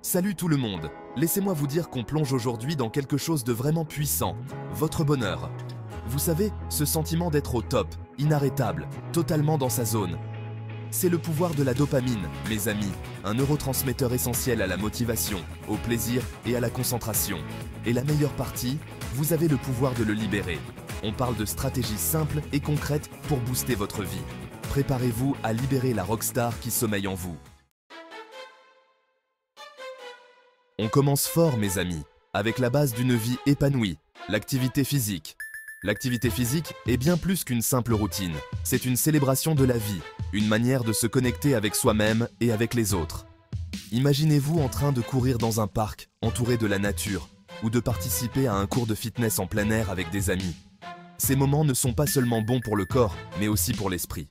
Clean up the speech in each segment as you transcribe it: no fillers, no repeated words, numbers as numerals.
Salut tout le monde, laissez-moi vous dire qu'on plonge aujourd'hui dans quelque chose de vraiment puissant, votre bonheur. Vous savez, ce sentiment d'être au top, inarrêtable, totalement dans sa zone. C'est le pouvoir de la dopamine, mes amis, un neurotransmetteur essentiel à la motivation, au plaisir et à la concentration. Et la meilleure partie, vous avez le pouvoir de le libérer. On parle de stratégies simples et concrètes pour booster votre vie. Préparez-vous à libérer la rockstar qui sommeille en vous. On commence fort, mes amis, avec la base d'une vie épanouie, l'activité physique. L'activité physique est bien plus qu'une simple routine. C'est une célébration de la vie, une manière de se connecter avec soi-même et avec les autres. Imaginez-vous en train de courir dans un parc, entouré de la nature, ou de participer à un cours de fitness en plein air avec des amis. Ces moments ne sont pas seulement bons pour le corps, mais aussi pour l'esprit.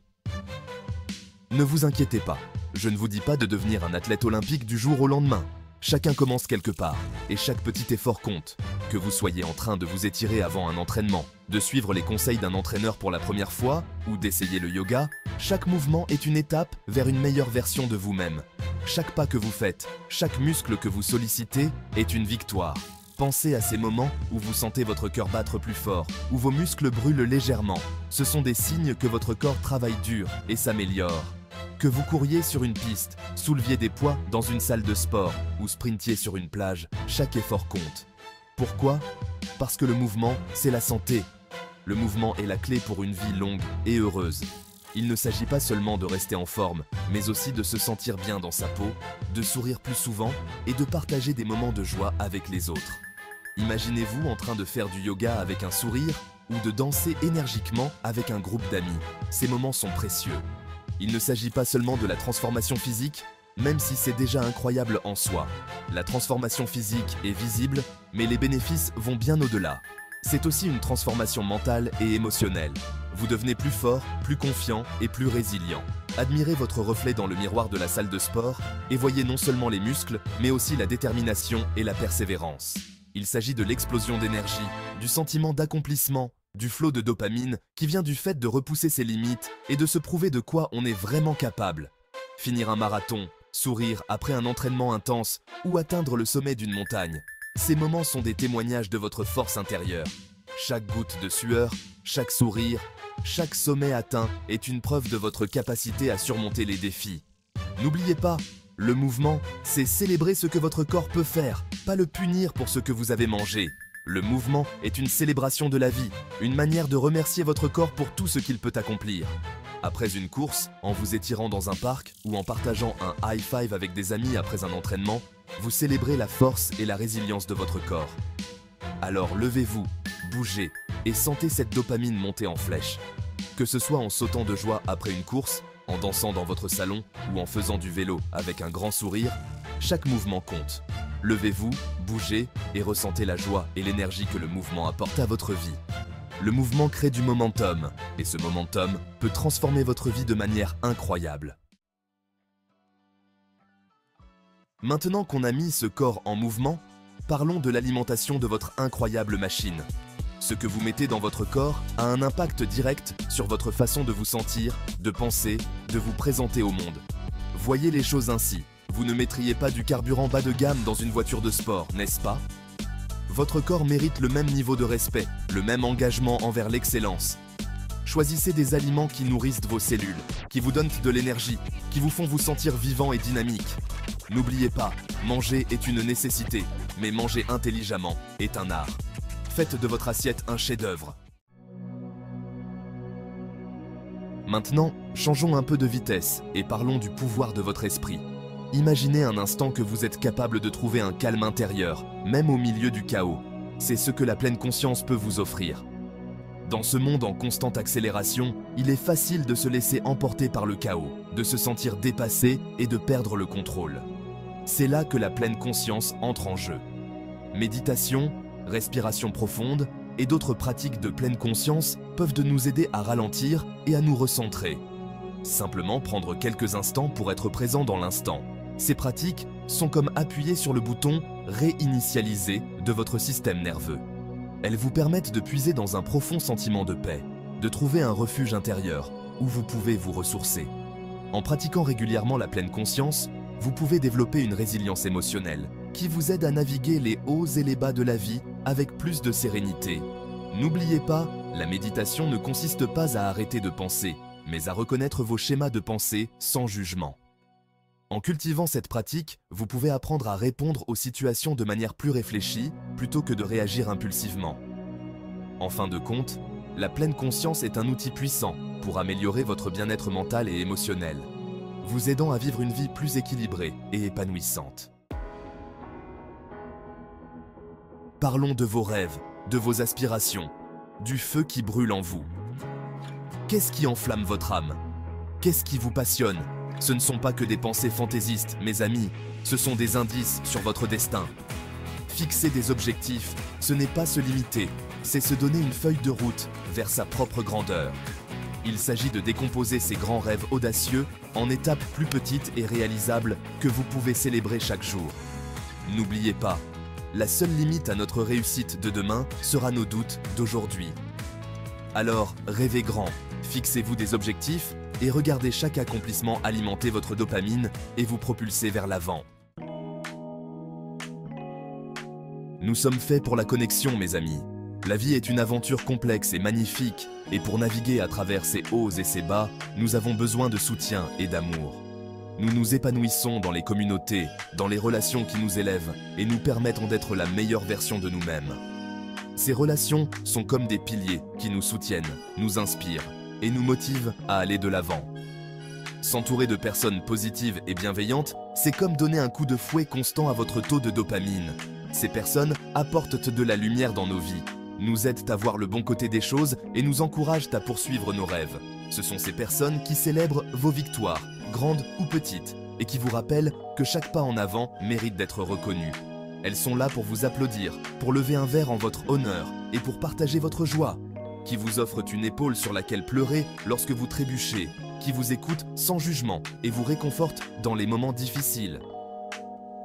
Ne vous inquiétez pas, je ne vous dis pas de devenir un athlète olympique du jour au lendemain. Chacun commence quelque part, et chaque petit effort compte. Que vous soyez en train de vous étirer avant un entraînement, de suivre les conseils d'un entraîneur pour la première fois, ou d'essayer le yoga, chaque mouvement est une étape vers une meilleure version de vous-même. Chaque pas que vous faites, chaque muscle que vous sollicitez est une victoire. Pensez à ces moments où vous sentez votre cœur battre plus fort, où vos muscles brûlent légèrement. Ce sont des signes que votre corps travaille dur et s'améliore. Que vous couriez sur une piste, souleviez des poids dans une salle de sport ou sprintiez sur une plage, chaque effort compte. Pourquoi? Parce que le mouvement, c'est la santé. Le mouvement est la clé pour une vie longue et heureuse. Il ne s'agit pas seulement de rester en forme, mais aussi de se sentir bien dans sa peau, de sourire plus souvent et de partager des moments de joie avec les autres. Imaginez-vous en train de faire du yoga avec un sourire ou de danser énergiquement avec un groupe d'amis. Ces moments sont précieux. Il ne s'agit pas seulement de la transformation physique, même si c'est déjà incroyable en soi. La transformation physique est visible, mais les bénéfices vont bien au-delà. C'est aussi une transformation mentale et émotionnelle. Vous devenez plus fort, plus confiant et plus résilient. Admirez votre reflet dans le miroir de la salle de sport et voyez non seulement les muscles, mais aussi la détermination et la persévérance. Il s'agit de l'explosion d'énergie, du sentiment d'accomplissement, du flot de dopamine qui vient du fait de repousser ses limites et de se prouver de quoi on est vraiment capable. Finir un marathon, sourire après un entraînement intense ou atteindre le sommet d'une montagne. Ces moments sont des témoignages de votre force intérieure. Chaque goutte de sueur, chaque sourire, chaque sommet atteint est une preuve de votre capacité à surmonter les défis. N'oubliez pas, le mouvement, c'est célébrer ce que votre corps peut faire, pas le punir pour ce que vous avez mangé. Le mouvement est une célébration de la vie, une manière de remercier votre corps pour tout ce qu'il peut accomplir. Après une course, en vous étirant dans un parc ou en partageant un high five avec des amis après un entraînement, vous célébrez la force et la résilience de votre corps. Alors levez-vous, bougez et sentez cette dopamine monter en flèche. Que ce soit en sautant de joie après une course, en dansant dans votre salon ou en faisant du vélo avec un grand sourire, chaque mouvement compte. Levez-vous, bougez et ressentez la joie et l'énergie que le mouvement apporte à votre vie. Le mouvement crée du momentum, et ce momentum peut transformer votre vie de manière incroyable. Maintenant qu'on a mis ce corps en mouvement, parlons de l'alimentation de votre incroyable machine. Ce que vous mettez dans votre corps a un impact direct sur votre façon de vous sentir, de penser, de vous présenter au monde. Voyez les choses ainsi. Vous ne mettriez pas du carburant bas de gamme dans une voiture de sport, n'est-ce pas? Votre corps mérite le même niveau de respect, le même engagement envers l'excellence. Choisissez des aliments qui nourrissent vos cellules, qui vous donnent de l'énergie, qui vous font vous sentir vivant et dynamique. N'oubliez pas, manger est une nécessité, mais manger intelligemment est un art. Faites de votre assiette un chef-d'œuvre. Maintenant, changeons un peu de vitesse et parlons du pouvoir de votre esprit. Imaginez un instant que vous êtes capable de trouver un calme intérieur, même au milieu du chaos. C'est ce que la pleine conscience peut vous offrir. Dans ce monde en constante accélération, il est facile de se laisser emporter par le chaos, de se sentir dépassé et de perdre le contrôle. C'est là que la pleine conscience entre en jeu. Méditation, respiration profonde et d'autres pratiques de pleine conscience peuvent nous aider à ralentir et à nous recentrer. Simplement prendre quelques instants pour être présent dans l'instant. Ces pratiques sont comme appuyer sur le bouton « Réinitialiser » de votre système nerveux. Elles vous permettent de puiser dans un profond sentiment de paix, de trouver un refuge intérieur où vous pouvez vous ressourcer. En pratiquant régulièrement la pleine conscience, vous pouvez développer une résilience émotionnelle qui vous aide à naviguer les hauts et les bas de la vie avec plus de sérénité. N'oubliez pas, la méditation ne consiste pas à arrêter de penser, mais à reconnaître vos schémas de pensée sans jugement. En cultivant cette pratique, vous pouvez apprendre à répondre aux situations de manière plus réfléchie plutôt que de réagir impulsivement. En fin de compte, la pleine conscience est un outil puissant pour améliorer votre bien-être mental et émotionnel, vous aidant à vivre une vie plus équilibrée et épanouissante. Parlons de vos rêves, de vos aspirations, du feu qui brûle en vous. Qu'est-ce qui enflamme votre âme? Qu'est-ce qui vous passionne? Ce ne sont pas que des pensées fantaisistes, mes amis, ce sont des indices sur votre destin. Fixer des objectifs, ce n'est pas se limiter, c'est se donner une feuille de route vers sa propre grandeur. Il s'agit de décomposer ces grands rêves audacieux en étapes plus petites et réalisables que vous pouvez célébrer chaque jour. N'oubliez pas, la seule limite à notre réussite de demain sera nos doutes d'aujourd'hui. Alors, rêvez grand, fixez-vous des objectifs et regardez chaque accomplissement alimenter votre dopamine et vous propulser vers l'avant. Nous sommes faits pour la connexion, mes amis. La vie est une aventure complexe et magnifique, et pour naviguer à travers ses hauts et ses bas, nous avons besoin de soutien et d'amour. Nous nous épanouissons dans les communautés, dans les relations qui nous élèvent et nous permettent d'être la meilleure version de nous-mêmes. Ces relations sont comme des piliers qui nous soutiennent, nous inspirent et nous motivent à aller de l'avant. S'entourer de personnes positives et bienveillantes, c'est comme donner un coup de fouet constant à votre taux de dopamine. Ces personnes apportent de la lumière dans nos vies, nous aident à voir le bon côté des choses et nous encouragent à poursuivre nos rêves. Ce sont ces personnes qui célèbrent vos victoires, grandes ou petites, et qui vous rappellent que chaque pas en avant mérite d'être reconnu. Elles sont là pour vous applaudir, pour lever un verre en votre honneur et pour partager votre joie, qui vous offrent une épaule sur laquelle pleurer lorsque vous trébuchez, qui vous écoutent sans jugement et vous réconfortent dans les moments difficiles.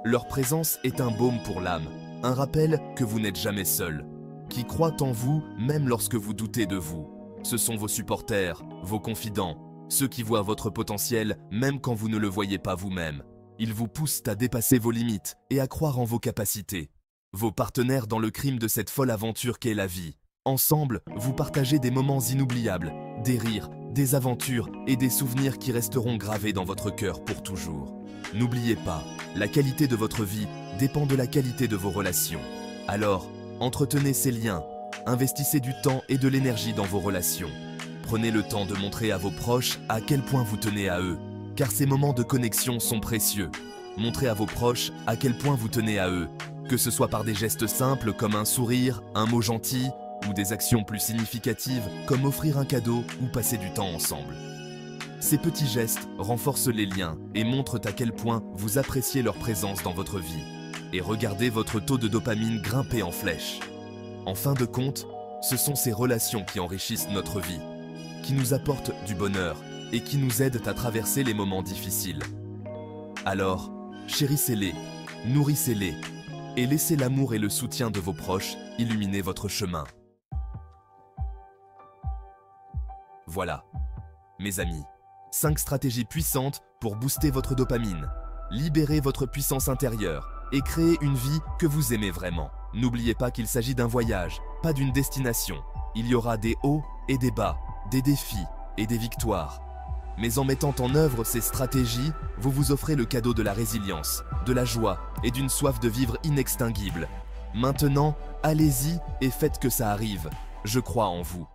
Leur présence est un baume pour l'âme, un rappel que vous n'êtes jamais seul, qui croient en vous même lorsque vous doutez de vous. Ce sont vos supporters, vos confidents, ceux qui voient votre potentiel même quand vous ne le voyez pas vous-même. Ils vous poussent à dépasser vos limites et à croire en vos capacités. Vos partenaires dans le crime de cette folle aventure qu'est la vie. Ensemble, vous partagez des moments inoubliables, des rires, des aventures et des souvenirs qui resteront gravés dans votre cœur pour toujours. N'oubliez pas, la qualité de votre vie dépend de la qualité de vos relations. Alors, entretenez ces liens, investissez du temps et de l'énergie dans vos relations. Prenez le temps de montrer à vos proches à quel point vous tenez à eux, car ces moments de connexion sont précieux. Montrez à vos proches à quel point vous tenez à eux, que ce soit par des gestes simples comme un sourire, un mot gentil, ou des actions plus significatives comme offrir un cadeau ou passer du temps ensemble. Ces petits gestes renforcent les liens et montrent à quel point vous appréciez leur présence dans votre vie. Et regardez votre taux de dopamine grimper en flèche. En fin de compte, ce sont ces relations qui enrichissent notre vie, qui nous apportent du bonheur et qui nous aident à traverser les moments difficiles. Alors, chérissez-les, nourrissez-les et laissez l'amour et le soutien de vos proches illuminer votre chemin. Voilà, mes amis, 5 stratégies puissantes pour booster votre dopamine, libérer votre puissance intérieure et créer une vie que vous aimez vraiment. N'oubliez pas qu'il s'agit d'un voyage, pas d'une destination. Il y aura des hauts et des bas, des défis et des victoires. Mais en mettant en œuvre ces stratégies, vous vous offrez le cadeau de la résilience, de la joie et d'une soif de vivre inextinguible. Maintenant, allez-y et faites que ça arrive. Je crois en vous.